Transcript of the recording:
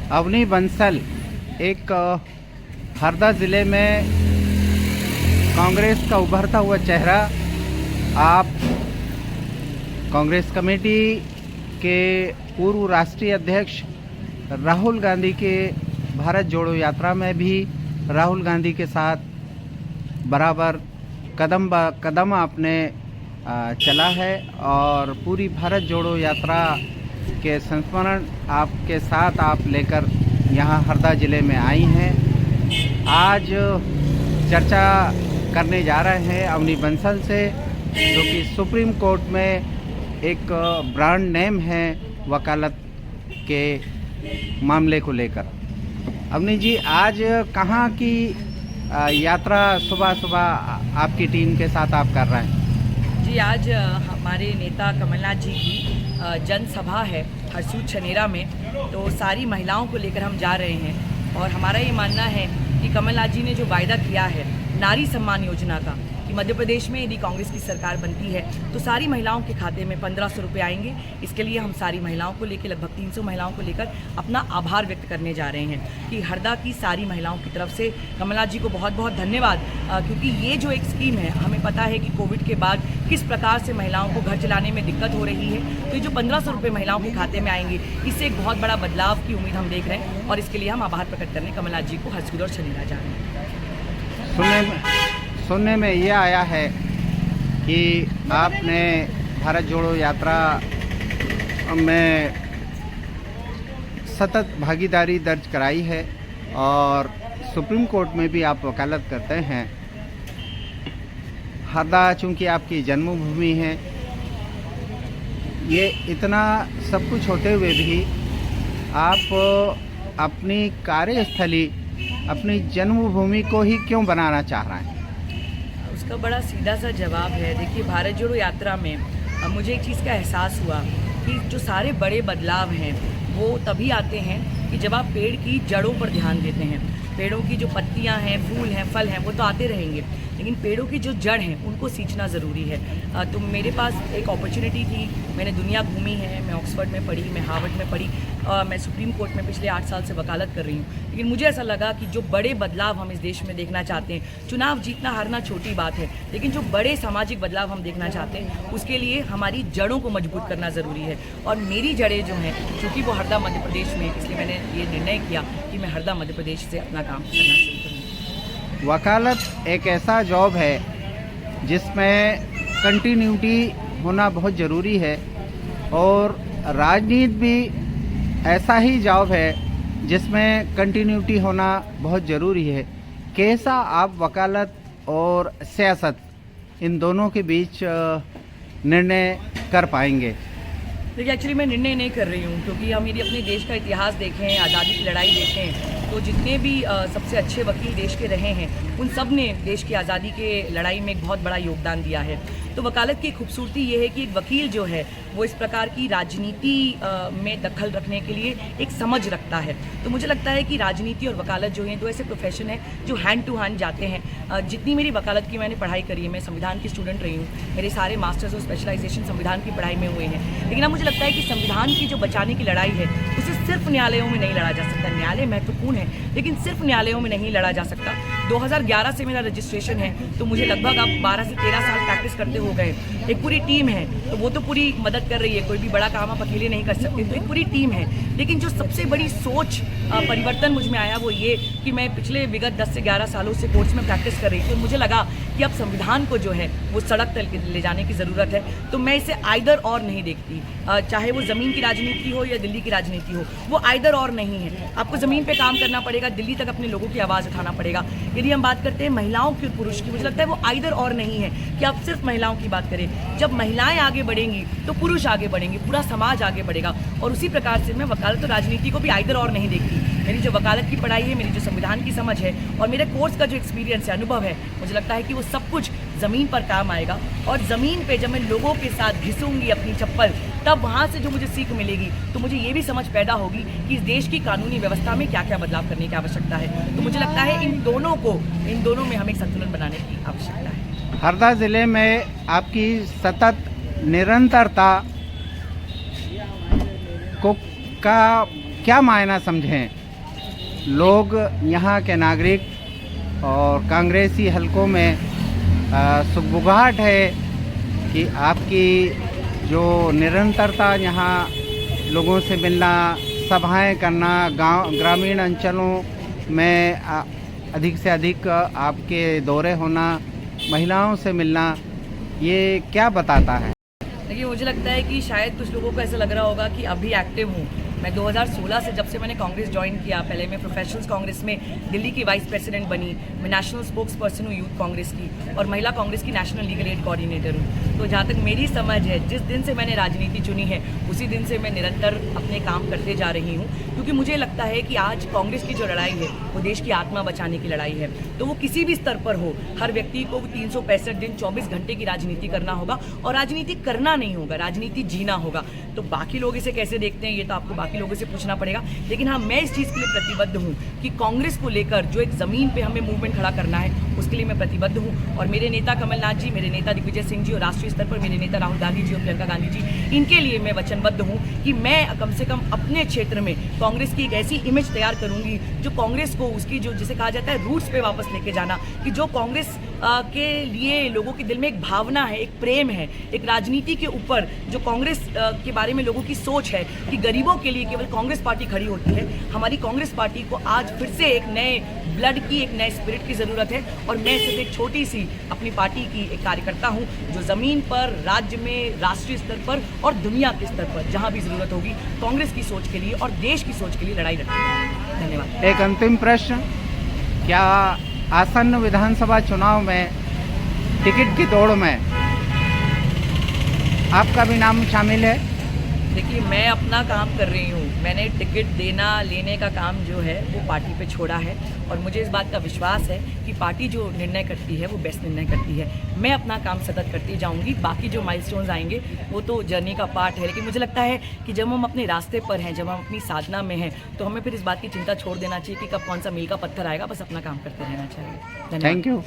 अवनी बंसल एक हरदा ज़िले में कांग्रेस का उभरता हुआ चेहरा। आप कांग्रेस कमेटी के पूर्व राष्ट्रीय अध्यक्ष राहुल गांधी के भारत जोड़ो यात्रा में भी राहुल गांधी के साथ बराबर कदम ब कदम आपने चला है और पूरी भारत जोड़ो यात्रा के संस्मरण आपके साथ आप लेकर यहाँ हरदा ज़िले में आई हैं। आज चर्चा करने जा रहे हैं अवनी बंसल से, जो कि सुप्रीम कोर्ट में एक ब्रांड नेम है वकालत के मामले को लेकर। अवनी जी, आज कहाँ की यात्रा सुबह सुबह आपकी टीम के साथ आप कर रहे हैं? जी, आज हमारे नेता कमलनाथ जी की जनसभा है हरसूद छनेरा में, तो सारी महिलाओं को लेकर हम जा रहे हैं। और हमारा ये मानना है कि कमलनाथ जी ने जो वायदा किया है नारी सम्मान योजना का, कि मध्य प्रदेश में यदि कांग्रेस की सरकार बनती है तो सारी महिलाओं के खाते में 1500 रुपये आएंगे। इसके लिए हम सारी महिलाओं को लेकर, लगभग 300 महिलाओं को लेकर अपना आभार व्यक्त करने जा रहे हैं कि हरदा की सारी महिलाओं की तरफ से कमलनाथ जी को बहुत बहुत धन्यवाद। क्योंकि ये जो एक स्कीम है, हमें पता है कि कोविड के बाद किस प्रकार से महिलाओं को घर चलाने में दिक्कत हो रही है, तो ये जो 1500 रुपये महिलाओं के खाते में आएंगे, इससे एक बहुत बड़ा बदलाव की उम्मीद हम देख रहे हैं। और इसके लिए हम आभार प्रकट करने कमलनाथ जी को हरसूद और छनेरा जा रहे हैं। सुनने में ये आया है कि आपने भारत जोड़ो यात्रा में सतत भागीदारी दर्ज कराई है और सुप्रीम कोर्ट में भी आप वकालत करते हैं। हरदा चूँकि आपकी जन्मभूमि है, ये इतना सब कुछ होते हुए भी आप अपनी कार्यस्थली, अपनी जन्मभूमि को ही क्यों बनाना चाह रहे हैं? उसका बड़ा सीधा सा जवाब है। देखिए, भारत जोड़ो यात्रा में मुझे एक चीज़ का एहसास हुआ कि जो सारे बड़े बदलाव हैं वो तभी आते हैं कि जब आप पेड़ की जड़ों पर ध्यान देते हैं। पेड़ों की जो पत्तियां हैं, फूल हैं, फल हैं, वो तो आते रहेंगे, लेकिन पेड़ों की जो जड़ हैं उनको सींचना ज़रूरी है। तो मेरे पास एक अपॉर्चुनिटी थी, मैंने दुनिया घूमी है, मैं ऑक्सफोर्ड में पढ़ी, मैं हार्वर्ड में पढ़ी, मैं सुप्रीम कोर्ट में पिछले 8 साल से वकालत कर रही हूँ। लेकिन मुझे ऐसा लगा कि जो बड़े बदलाव हम इस देश में देखना चाहते हैं, चुनाव जीतना हारना छोटी बात है, लेकिन जो बड़े सामाजिक बदलाव हम देखना चाहते हैं उसके लिए हमारी जड़ों को मजबूत करना ज़रूरी है। और मेरी जड़ें जो हैं, चूँकि वो हरदा मध्य प्रदेश में, इसलिए मैंने ये निर्णय किया कि मैं हरदा मध्य प्रदेश से अपना काम करना शुरू करूँ। वकालत एक ऐसा जॉब है जिसमें कंटिन्यूटी होना बहुत ज़रूरी है और राजनीति भी ऐसा ही जॉब है जिसमें कंटिन्यूटी होना बहुत ज़रूरी है। कैसा आप वकालत और सियासत इन दोनों के बीच निर्णय कर पाएंगे? देखिए, एक्चुअली मैं निर्णय नहीं कर रही हूँ, क्योंकि हम यदि अपने देश का इतिहास देखें, आज़ादी की लड़ाई देखें, तो जितने भी सबसे अच्छे वकील देश के रहे हैं उन सब ने देश की आज़ादी के लड़ाई में एक बहुत बड़ा योगदान दिया है। तो वकालत की खूबसूरती ये है कि एक वकील जो है वो इस प्रकार की राजनीति में दखल रखने के लिए एक समझ रखता है। तो मुझे लगता है कि राजनीति और वकालत जो हैं, दो ऐसे प्रोफेशन है जो हैंड टू हैंड जाते हैं। जितनी मेरी वकालत की मैंने पढ़ाई करी है, मैं संविधान की स्टूडेंट रही हूँ, मेरे सारे मास्टर्स और स्पेशलाइजेशन संविधान की पढ़ाई में हुए हैं। लेकिन अब मुझे लगता है कि संविधान की जो बचाने की लड़ाई है उसे सिर्फ न्यायालयों में नहीं लड़ा जा सकता। न्यायालय महत्वपूर्ण है, लेकिन सिर्फ न्यायालयों में नहीं लड़ा जा सकता। 2011 से मेरा रजिस्ट्रेशन है, तो मुझे लगभग अब 12 से 13 साल प्रैक्टिस करते हो गए। एक पूरी टीम है, तो वो तो पूरी मदद कर रही है, कोई भी बड़ा काम आप अकेले नहीं कर सकते, तो एक पूरी टीम है। लेकिन जो सबसे बड़ी सोच परिवर्तन मुझ में आया वो ये कि मैं पिछले विगत 10 से 11 सालों से कोर्ट्स में प्रैक्टिस कर रही थी और मुझे लगा कि अब संविधान को जो है वो सड़क तक ले जाने की ज़रूरत है। तो मैं इसे आइदर और नहीं देखती, चाहे वो ज़मीन की राजनीति हो या दिल्ली की राजनीति हो, वो आइदर और नहीं है। आपको ज़मीन पे काम करना पड़ेगा, दिल्ली तक अपने लोगों की आवाज़ उठाना पड़ेगा। यदि हम बात करते हैं महिलाओं की और पुरुष की, मुझे लगता है वो आइदर और नहीं है कि आप सिर्फ महिलाओं की बात करें। जब महिलाएं आगे बढ़ेंगी तो पुरुष आगे बढ़ेंगे, पूरा समाज आगे बढ़ेगा। और उसी प्रकार से मैं वकालत और राजनीति को भी आइदर और नहीं देखती। मेरी जो वकालत की पढ़ाई है, मेरी जो संविधान की समझ है और मेरे कोर्स का जो एक्सपीरियंस है, अनुभव है, मुझे लगता है कि वो सब कुछ ज़मीन पर काम आएगा। और ज़मीन पे जब मैं लोगों के साथ घिसूंगी अपनी चप्पल, तब वहाँ से जो मुझे सीख मिलेगी तो मुझे ये भी समझ पैदा होगी कि इस देश की कानूनी व्यवस्था में क्या क्या बदलाव करने की आवश्यकता है। तो मुझे लगता है इन दोनों में हमें संतुलन बनाने की आवश्यकता है। हरदा ज़िले में आपकी सतत निरंतरता को का क्या मायना समझें? लोग यहाँ के नागरिक और कांग्रेसी हलकों में सुगबुगाहट है कि आपकी जो निरंतरता यहाँ लोगों से मिलना, सभाएं करना, गांव ग्रामीण अंचलों में अधिक से अधिक आपके दौरे होना, महिलाओं से मिलना, ये क्या बताता है? देखिए, मुझे लगता है कि शायद कुछ लोगों को ऐसा लग रहा होगा कि अभी एक्टिव हूँ। मैं 2016 से, जब से मैंने कांग्रेस ज्वाइन किया, पहले मैं प्रोफेशनल्स कांग्रेस में दिल्ली की वाइस प्रेसिडेंट बनी, मैं नेशनल स्पोक्स पर्सन हूँ यूथ कांग्रेस की, और महिला कांग्रेस की नेशनल लीगल एड कोऑर्डिनेटर हूँ। तो जहाँ तक मेरी समझ है, जिस दिन से मैंने राजनीति चुनी है उसी दिन से मैं निरंतर अपने काम करते जा रही हूँ, क्योंकि मुझे लगता है कि आज कांग्रेस की जो लड़ाई है वो देश की आत्मा बचाने की लड़ाई है। तो वो किसी भी स्तर पर हो, हर व्यक्ति को 365 दिन 24 घंटे की राजनीति करना होगा, और राजनीति करना नहीं होगा, राजनीति जीना होगा। तो बाकी लोग इसे कैसे देखते हैं ये तो आपको बाकी लोगों से पूछना पड़ेगा, लेकिन हाँ, मैं इस चीज़ के लिए प्रतिबद्ध हूँ कि कांग्रेस को लेकर जो एक ज़मीन पे हमें मूवमेंट खड़ा करना है उसके लिए मैं प्रतिबद्ध हूँ। और मेरे नेता कमलनाथ जी, मेरे नेता दिग्विजय सिंह जी, और राष्ट्रीय स्तर पर मेरे नेता राहुल गांधी जी और प्रियंका गांधी जी, इनके लिए मैं वचनबद्ध हूँ कि मैं कम से कम अपने क्षेत्र में कांग्रेस की एक ऐसी इमेज तैयार करूँगी जो कांग्रेस को उसकी जो जिसे कहा जाता है रूट्स पे वापस लेके जाना, कि जो कांग्रेस के लिए लोगों के दिल में एक भावना है, एक प्रेम है, एक राजनीति के ऊपर जो कांग्रेस के बारे में लोगों की सोच है कि गरीबों के लिए केवल कांग्रेस पार्टी खड़ी होती है। हमारी कांग्रेस पार्टी को आज फिर से एक नए ब्लड की, एक नए स्पिरिट की ज़रूरत है, और मैं सिर्फ एक छोटी सी अपनी पार्टी की एक कार्यकर्ता हूँ जो ज़मीन पर, राज्य में, राष्ट्रीय स्तर पर और दुनिया के स्तर पर जहाँ भी ज़रूरत होगी कांग्रेस की सोच के लिए और देश की सोच के लिए लड़ाई लड़ती। धन्यवाद। एक अंतिम प्रश्न, क्या आसन्न विधानसभा चुनाव में टिकट की दौड़ में आपका भी नाम शामिल है? देखिए, मैं अपना काम कर रही हूँ। मैंने टिकट देना लेने का काम जो है वो पार्टी पे छोड़ा है, और मुझे इस बात का विश्वास है कि पार्टी जो निर्णय करती है वो बेस्ट निर्णय करती है। मैं अपना काम सतत करती जाऊँगी। बाकी जो माइलस्टोन्स आएंगे वो तो जर्नी का पार्ट है, लेकिन मुझे लगता है कि जब हम अपने रास्ते पर हैं, जब हम अपनी साधना में हैं, तो हमें फिर इस बात की चिंता छोड़ देना चाहिए कि कब कौन सा मील का पत्थर आएगा। बस अपना काम करते रहना चाहिए। धन्यवाद। Thank you.